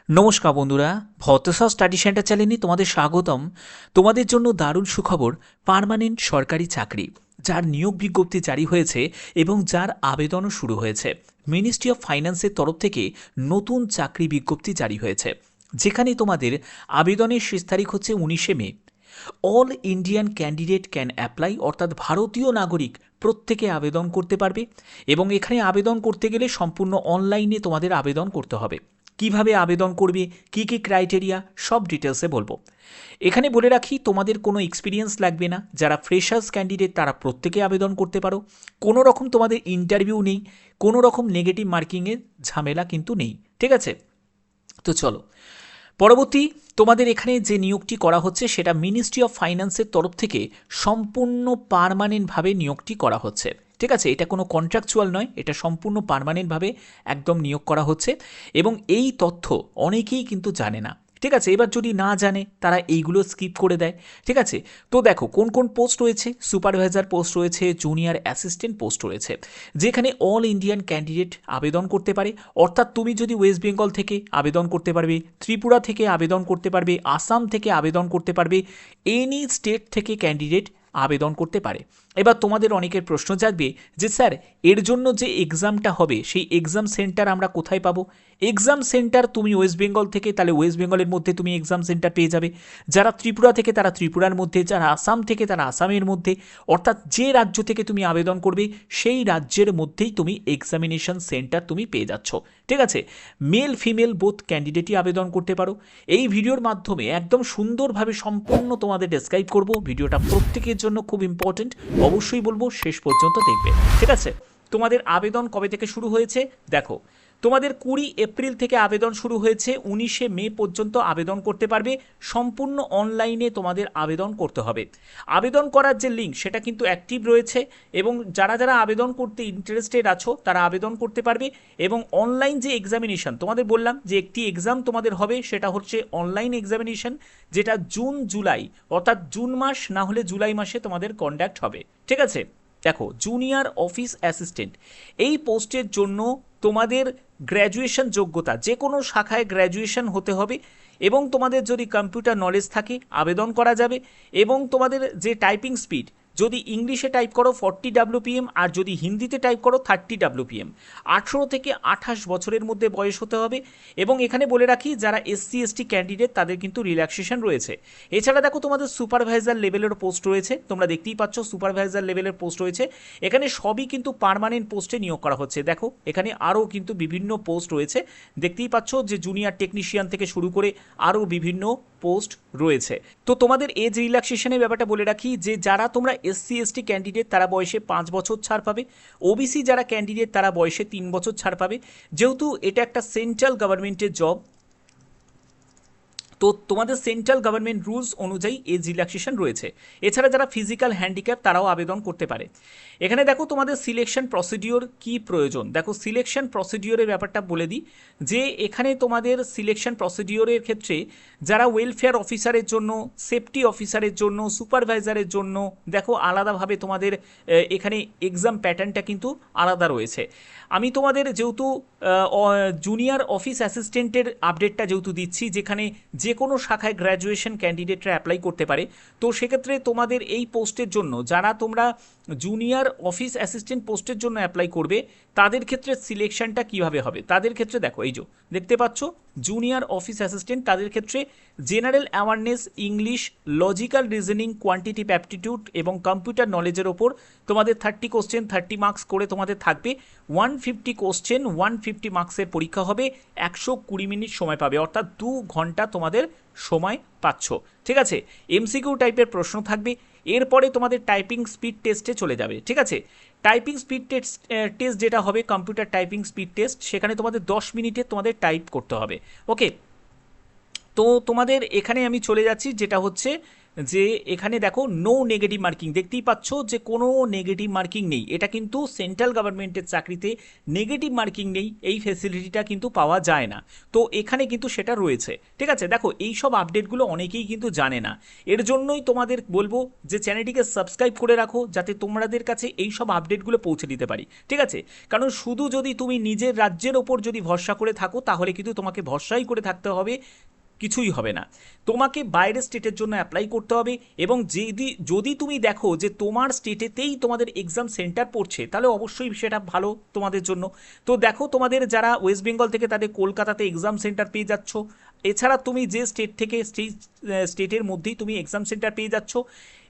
নমস্কার বন্ধুরা, ভতসা study centre চ্যানেলে তোমাদের স্বাগতম। তোমাদের জন্য দারুণ সুখবর, পার্মানেন্ট সরকারি চাকরি যার নিয়োগ বিজ্ঞপ্তি জারি হয়েছে এবং যার আবেদনও শুরু হয়েছে। মিনিস্ট্রি অফ ফাইন্যান্সের তরফ থেকে নতুন চাকরি বিজ্ঞপ্তি জারি হয়েছে, যেখানে তোমাদের আবেদনের শেষ তারিখ হচ্ছে 19শে মে। All Indian candidate can apply, অর্থাৎ ভারতীয় নাগরিক প্রত্যেকে আবেদন করতে পারবে। এবং এখানে আবেদন করতে গেলে সম্পূর্ণ অনলাইনে তোমাদের আবেদন করতে হবে। কিভাবে আবেদন করবে, কি কি ক্রাইটেরিয়া, সব ডিটেলসে বলবো। এখানে বলে রাখি, তোমাদের কোনো এক্সপিরিয়েন্স লাগবে না। যারা ফ্রেশার্স ক্যান্ডিডেট তারা প্রত্যেকে আবেদন করতে পারো। কোনো রকম তোমাদের ইন্টারভিউ নেই, কোনো রকম নেগেটিভ মার্কিংয়ের ঝামেলা কিন্তু নেই। ঠিক আছে, তো চলো পরবর্তী। তোমাদের এখানে যে নিয়োগটি করা হচ্ছে সেটা মিনিস্ট্রি অফ ফাইন্যান্সের তরফ থেকে সম্পূর্ণ পার্মানেন্টভাবে নিয়োগটি করা হচ্ছে। ঠিক আছে, এটা কোনো কন্ট্রাকচুয়াল নয়, এটা সম্পূর্ণ পার্মানেন্টভাবে একদম নিয়োগ করা হচ্ছে। এবং এই তথ্য অনেকেই কিন্তু জানে না। ঠিক আছে, এবার যদি না জানে তারা এইগুলো স্কিপ করে দেয়। ঠিক আছে, তো দেখো কোন কোন পোস্ট রয়েছে। সুপারভাইজার পোস্ট রয়েছে, জুনিয়র অ্যাসিস্ট্যান্ট পোস্ট রয়েছে, যেখানে অল ইন্ডিয়ান ক্যান্ডিডেট আবেদন করতে পারে। অর্থাৎ তুমি যদি ওয়েস্ট বেঙ্গল থেকে আবেদন করতে পারবে, ত্রিপুরা থেকে আবেদন করতে পারবে, আসাম থেকে আবেদন করতে পারবে, এনি স্টেট থেকে ক্যান্ডিডেট আবেদন করতে পারে। এবার তোমাদের অনেকের প্রশ্ন জাগবে যে স্যার, এর জন্য যে এক্সামটা হবে সেই এক্সাম সেন্টার আমরা কোথায় পাবো? এক্সাম সেন্টার তুমি ওয়েস্ট বেঙ্গল থেকে, তাহলে ওয়েস্ট বেঙ্গলের মধ্যে তুমি এক্সাম সেন্টার পেয়ে যাবে। যারা ত্রিপুরা থেকে তারা ত্রিপুরার মধ্যে, যারা আসাম থেকে তারা আসামের মধ্যে। অর্থাৎ যে রাজ্য থেকে তুমি আবেদন করবে সেই রাজ্যের মধ্যেই তুমি এক্সামিনেশন সেন্টার তুমি পেয়ে যাচ্ছ। ঠিক আছে, মেল ফিমেল বোথ ক্যান্ডিডেটই আবেদন করতে পারো। এই ভিডিওর মাধ্যমে একদম সুন্দরভাবে সম্পূর্ণ তোমাদের ডেসক্রাইব করব। ভিডিওটা প্রত্যেকের জন্য খুব ইম্পর্টেন্ট, অবশ্যই বলবো শেষ পর্যন্ত দেখবে। ঠিক আছে, তোমাদের আবেদন কবে থেকে শুরু হয়েছে দেখো। তোমাদের 20 এপ্রিল থেকে আবেদন শুরু হয়েছে, 19শে মে পর্যন্ত আবেদন করতে পারবে। সম্পূর্ণ অনলাইনে তোমাদের আবেদন করতে হবে। আবেদন করার যে লিঙ্ক সেটা কিন্তু অ্যাক্টিভ রয়েছে, এবং যারা যারা আবেদন করতে ইন্টারেস্টেড আছো তারা আবেদন করতে পারবে। এবং অনলাইন যে এক্সামিনেশন তোমাদের বললাম যে একটি এক্সাম তোমাদের হবে, সেটা হচ্ছে অনলাইন এক্সামিনেশন, যেটা জুন জুলাই, অর্থাৎ জুন মাস না হলে জুলাই মাসে তোমাদের কন্ডাক্ট হবে। ঠিক আছে, দেখো জুনিয়র অফিস অ্যাসিস্ট্যান্ট এই পোস্টের জন্য তোমাদের গ্র্যাজুয়েশন যোগ্যতা, যে কোনো শাখায় গ্র্যাজুয়েশন হতে হবে। এবং তোমাদের যদি কম্পিউটার নলেজ থাকে আবেদন করা যাবে। এবং তোমাদের যে টাইপিং স্পিড, যদি ইংলিশে টাইপ করো 40 WPM, আর যদি হিন্দিতে টাইপ করো 30 WPM। 18 থেকে 28 বছরের মধ্যে বয়স হতে হবে। এবং এখানে বলে রাখি, যারা SC/ST ক্যান্ডিডেট তাদের কিন্তু রিল্যাক্সেশন রয়েছে। এছাড়া দেখো তোমাদের সুপারভাইজার লেভেলের পোস্ট রয়েছে, তোমরা দেখতেই পাচ্ছ সুপারভাইজার লেভেলের পোস্ট রয়েছে। এখানে সবই কিন্তু পার্মানেন্ট পোস্টে নিয়োগ করা হচ্ছে। দেখো এখানে আরও কিন্তু বিভিন্ন পোস্ট রয়েছে, দেখতেই পাচ্ছ যে জুনিয়র টেকনিশিয়ান থেকে শুরু করে আরও বিভিন্ন পোস্ট রয়েছে। তো তোমাদের এজ রিল্যাক্সেশনের ব্যাপারটা বলে রাখি, যে যারা তোমরা SC/ST ক্যান্ডিডেট তারা বয়সে 5 বছর ছাড় পাবে। OBC যারা ক্যান্ডিডেট তারা বয়সে 3 বছর ছাড় পাবে। যেহেতু এটা একটা সেন্ট্রাল গভর্নমেন্টের জব, তো তোমাদের সেন্ট্রাল গভর্নমেন্ট রুলস অনুযায়ী এজ রিল্যাক্সেশন রয়েছে। এছাড়া যারা ফিজিক্যাল হ্যান্ডিক্যাপ তারাও আবেদন করতে পারে। এখানে দেখো তোমাদের সিলেকশন প্রসিডিওর কি প্রয়োজন। দেখো সিলেকশন প্রসিডিওরের ব্যাপারটা বলে দিই, যে এখানে তোমাদের সিলেকশন প্রসিডিওরের ক্ষেত্রে যারা ওয়েলফেয়ার অফিসারের জন্য, সেফটি অফিসারের জন্য, সুপারভাইজারের জন্য, দেখো আলাদাভাবে তোমাদের এখানে এক্সাম প্যাটার্নটা কিন্তু আলাদা রয়েছে। আমি তোমাদের যেহেতু জুনিয়র অফিস অ্যাসিস্ট্যান্টের আপডেটটা যেহেতু দিচ্ছি, যেখানে যে কোনো শাখায় গ্র্যাজুয়েশন ক্যান্ডিডেটরা অ্যাপ্লাই করতে পারে, তো সেক্ষেত্রে তোমাদের এই পোস্টের জন্য যারা তোমরা জুনিয়র অফিস অ্যাসিস্ট্যান্ট পোস্টের জন্য অ্যাপ্লাই করবে, তাদের ক্ষেত্রে সিলেকশনটা কীভাবে হবে। তাদের ক্ষেত্রে দেখো এই যে দেখতে পাচ্ছ জুনিয়র অফিস অ্যাসিস্ট্যান্ট, তাদের ক্ষেত্রে general awareness, English, logical reasoning, quantitative aptitude এবং কম্পিউটার নলেজের ওপর তোমাদের 30 কোশ্চেন 30 মার্কস করে তোমাদের থাকবে। 150 কোশ্চেন 150 মার্কসের পরীক্ষা হবে। 120 মিনিট সময় পাবে, অর্থাৎ 2 ঘন্টা তোমাদের সময় পাচ্ছ। ঠিক আছে, MCQ টাইপের প্রশ্ন থাকবে। এরপরে তোমাদের টাইপিং স্পিড টেস্টে চলে যাবে। ঠিক আছে, টাইপিং স্পিড টেস্ট যেটা হবে কম্পিউটার টাইপিং স্পিড টেস্ট, সেখানে তোমাদের 10 মিনিটে তোমাদের টাইপ করতে হবে। ওকে, তো তোমাদের এখানে আমি চলে যাচ্ছি, যেটা হচ্ছে যে এখানে দেখো নো নেগেটিভ মার্কিং, দেখতেই পাচ্ছ যে কোনো নেগেটিভ মার্কিং নেই। এটা কিন্তু সেন্ট্রাল গভর্নমেন্টের চাকরিতে নেগেটিভ মার্কিং নেই, এই ফেসিলিটিটা কিন্তু পাওয়া যায় না। তো এখানে কিন্তু সেটা রয়েছে। ঠিক আছে, দেখো এই সব আপডেটগুলো অনেকেই কিন্তু জানে না, এর জন্যই তোমাদের বলবো যে চ্যানেলটিকে সাবস্ক্রাইব করে রাখো, যাতে তোমাদের কাছে এই সব আপডেটগুলো পৌঁছে দিতে পারি। ঠিক আছে, কারণ শুধু যদি তুমি নিজের রাজ্যের ওপর যদি ভরসা করে থাকো তাহলে কিন্তু তোমাকে ভরসাই করে থাকতে হবে, কিছুই হবে না। তোমাকে বাইরের স্টেটের জন্য অ্যাপ্লাই করতে হবে, এবং যদি তুমি দেখো যে তোমার স্টেটেতেই তোমাদের এক্সাম সেন্টার পড়ছে তাহলে অবশ্যই সেটা ভালো তোমাদের জন্য। তো দেখো তোমাদের যারা ওয়েস্ট বেঙ্গল থেকে তাদের কলকাতাতে এক্সাম সেন্টার পেয়ে যাচ্ছ, এছাড়া তুমি যে স্টেট থেকে সেই স্টেটের মধ্যেই তুমি এক্সাম সেন্টার পেয়ে যাচ্ছ।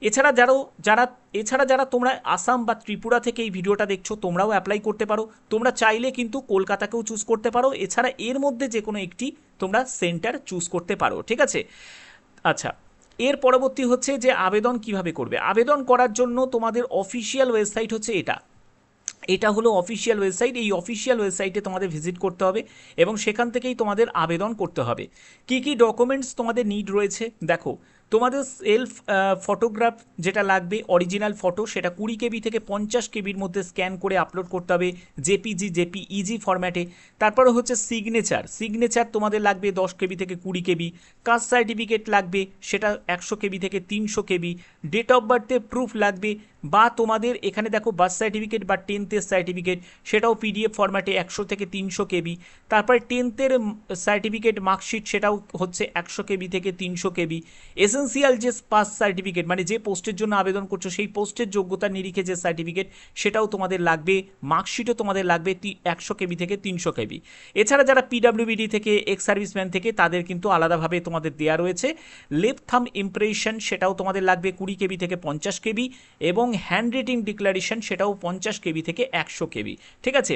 এছাড়া যারা তোমরা আসাম বা ত্রিপুরা থেকে এই ভিডিওটা দেখছো তোমরাও অ্যাপ্লাই করতে পারো। তোমরা চাইলে কিন্তু কলকাতাকেও চুজ করতে পারো, এছাড়া এর মধ্যে যে কোনো একটি তোমরা সেন্টার চুজ করতে পারো। ঠিক আছে, আচ্ছা, এর পরবর্তী হচ্ছে যে আবেদন কিভাবে করবে। আবেদন করার জন্য তোমাদের অফিসিয়াল ওয়েবসাইট হচ্ছে এটা হলো অফিসিয়াল ওয়েবসাইট। এই অফিসিয়াল ওয়েবসাইটে তোমাদের ভিজিট করতে হবে এবং সেখান থেকেই তোমাদের আবেদন করতে হবে। কি কি ডকুমেন্টস তোমাদের নিড রয়েছে দেখো, তোমাদের সেলফ ফটোগ্রাফ যেটা লাগবে, অরিজিনাল ফটো, সেটা 20 কেবি থেকে 50 কেবির মধ্যে স্ক্যান করে আপলোড করতে হবে জেপিইজি ফরম্যাটে। তারপরে হচ্ছে সিগনেচার তোমাদের লাগবে 10 কেবি থেকে 20 কেবি। কাস্ট সার্টিফিকেট লাগবে, সেটা 100 কেবি থেকে 300 কেবি। ডেট অফ বার্থের প্রুফ লাগবে, বা তোমাদের এখানে দেখো বার্থ সার্টিফিকেট বা 10th সার্টিফিকেট, সেটাও পিডিএফ ফরম্যাটে 100 থেকে 300 কেবি। তারপরে 10th সার্টিফিকেট মার্কশিট, সেটাও হচ্ছে 100 কেবি থেকে 300 কেবি। এসেন্সিয়াল যে পাস সার্টিফিকেট, মানে যে পোস্টের জন্য আবেদন করছো সেই পোস্টের যোগ্যতার নিরিখে যে সার্টিফিকেট, সেটাও তোমাদের লাগবে। মার্কশিটও তোমাদের লাগবে 100 কেবি থেকে 300 কেবি। এছাড়া যারা পিডাব্লিউবিডি থেকে, এক্স সার্ভিসম্যান থেকে, তাদের কিন্তু আলাদাভাবে তোমাদের দেওয়া রয়েছে। লেফট থাম্ব ইমপ্রেশন, সেটাও তোমাদের লাগবে 20 কেবি থেকে 50 কেবি। এবং হ্যান্ড রিটিং ডিক্লারেশন, সেটাও 50 কেবি থেকে 100 কেবি। ঠিক আছে,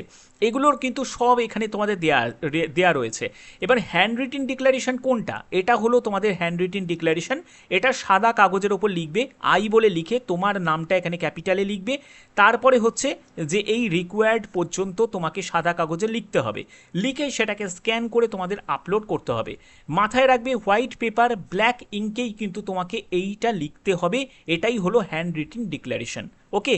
এগুলোর কিন্তু সব এখানে তোমাদের দেয়া রয়েছে। এবার হ্যান্ড রিটিং ডিক্লারেশন কোনটা, এটা হলো তোমাদের হ্যান্ড রিটিং ডিক্লারেশন। এটা সাদা কাগজের ওপর লিখবে, আই বলে লিখে তোমার নামটা এখানে ক্যাপিটালে লিখবে। তারপরে হচ্ছে যে এই রিকোয়ার্ড পর্যন্ত তোমাকে সাদা কাগজে লিখতে হবে, লিখে সেটাকে স্ক্যান করে তোমাদের আপলোড করতে হবে। মাথায় রাখবে হোয়াইট পেপার ব্ল্যাক ইঙ্কেই কিন্তু তোমাকে এইটা লিখতে হবে, এটাই হলো হ্যান্ড রিটিং ডিক্লারেশন। ওকে,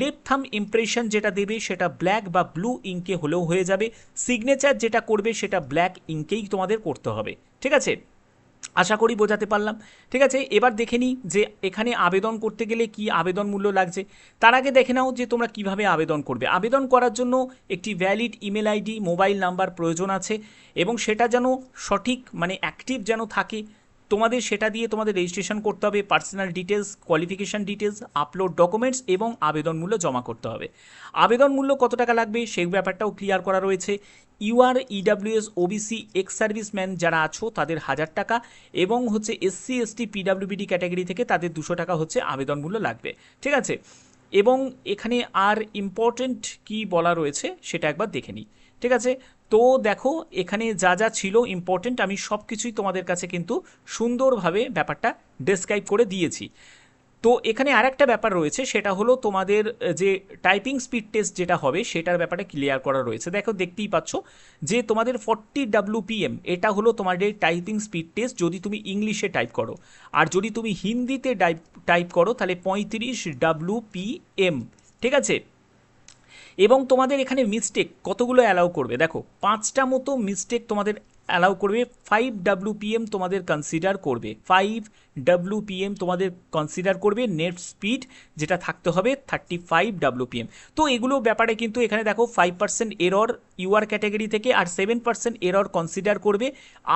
লেফট থাম্ব ইমপ্রেশন যেটা দেবে সেটা ব্ল্যাক বা ব্লু ইঙ্কে হলেও হয়ে যাবে। সিগনেচার যেটা করবে সেটা ব্ল্যাক ইঙ্কেই তোমাদের করতে হবে। ঠিক আছে, আশা করি বোঝাতে পারলাম। ঠিক আছে, এবার দেখে নিই যে এখানে আবেদন করতে গেলে কি আবেদন মূল্য লাগছে। তার আগে দেখে নাও যে তোমরা কিভাবে আবেদন করবে। আবেদন করার জন্য একটি valid email ID, mobile number প্রয়োজন আছে, এবং সেটা যেন সঠিক মানে অ্যাক্টিভ যেন থাকে। তোমাদের সেটা দিয়ে তোমাদের রেজিস্ট্রেশন করতে হবে, personal details, qualification details, upload documents এবং আবেদন মূল্য জমা করতে হবে। আবেদন মূল্য কত টাকা লাগবে সেই ব্যাপারটাও ক্লিয়ার করা রয়েছে। UR, EWS, OBC, ex serviceman যারা আছো তাদের 1000 টাকা, এবং হচ্ছে এসসি এসটি পিডাব্লিউবিডি ক্যাটাগরি থেকে তাদের 200 টাকা হচ্ছে আবেদন মূল্য লাগবে। ঠিক আছে, এবং এখানে আর ইম্পর্টেন্ট কি বলা রয়েছে সেটা একবার দেখে নিই। ঠিক আছে, তো দেখো এখানে যা যা ছিল ইম্পর্টেন্ট আমি সব কিছুই তোমাদের কাছে কিন্তু সুন্দরভাবে ব্যাপারটা ডেসক্রাইব করে দিয়েছি। তো এখানে আর একটা ব্যাপার রয়েছে, সেটা হলো তোমাদের যে টাইপিং স্পিড টেস্ট যেটা হবে সেটার ব্যাপারে ক্লিয়ার করা রয়েছে। দেখো দেখতেই পাচ্ছ যে তোমাদের 40 WPM এটা হলো তোমাদের টাইপিং স্পিড টেস্ট যদি তুমি ইংলিশে টাইপ করো, আর যদি তুমি হিন্দিতে টাইপ করো তাহলে 35 WPM। ঠিক আছে, এবং তোমাদের এখানে মিস্টেক কতগুলো অ্যালাউ করবে দেখো, 5টা মতো মিস্টেক তোমাদের অ্যালাউ করবে। 5 WPM তোমাদের কনসিডার করবে, 5 WPM তোমাদের কনসিডার করবে। নেট স্পিড যেটা থাকতে হবে 35 WPM। তো এগুলো ব্যাপারে কিন্তু এখানে দেখো 5% এরর ইউআর ক্যাটাগরি থেকে, আর 7% এরর কনসিডার করবে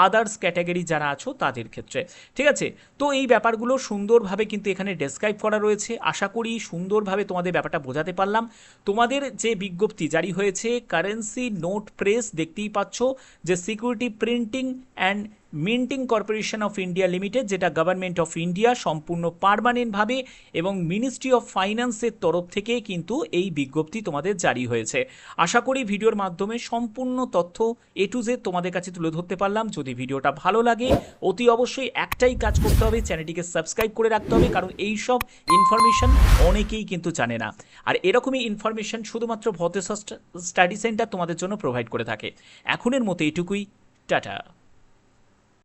আদার্স ক্যাটাগরি যারা আছো তাদের ক্ষেত্রে। ঠিক আছে, তো এই ব্যাপারগুলো সুন্দরভাবে কিন্তু এখানে ডেসক্রাইব করা রয়েছে। আশা করি সুন্দরভাবে তোমাদের ব্যাপারটা বোঝাতে পারলাম। তোমাদের যে বিজ্ঞপ্তি জারি হয়েছে কারেন্সি নোট প্রেস, দেখতেই পাচ্ছ যে security printing and minting corporation of India limited, যেটা গভর্নমেন্ট অফ ইন্ডিয়া সম্পূর্ণ পার্মানেন্টভাবে এবং মিনিস্ট্রি অফ ফাইন্যান্সের তরফ থেকে কিন্তু এই বিজ্ঞপ্তি তোমাদের জারি হয়েছে। আশা করি ভিডিওর মাধ্যমে সম্পূর্ণ তথ্য A to Z তোমাদের কাছে তুলে ধরতে পারলাম। যদি ভিডিওটা ভালো লাগে অতি অবশ্যই একটাই কাজ করতে হবে, চ্যানেলটিকে সাবস্ক্রাইব করে রাখতে হবে, কারণ এই সব ইনফরমেশন অনেকেই কিন্তু জানে না। আর এরকমই ইনফরমেশন শুধুমাত্র ভতেশ্বর স্টাডি সেন্টার তোমাদের জন্য প্রোভাইড করে থাকে। এখনের মতো এইটুকুই, টাটা।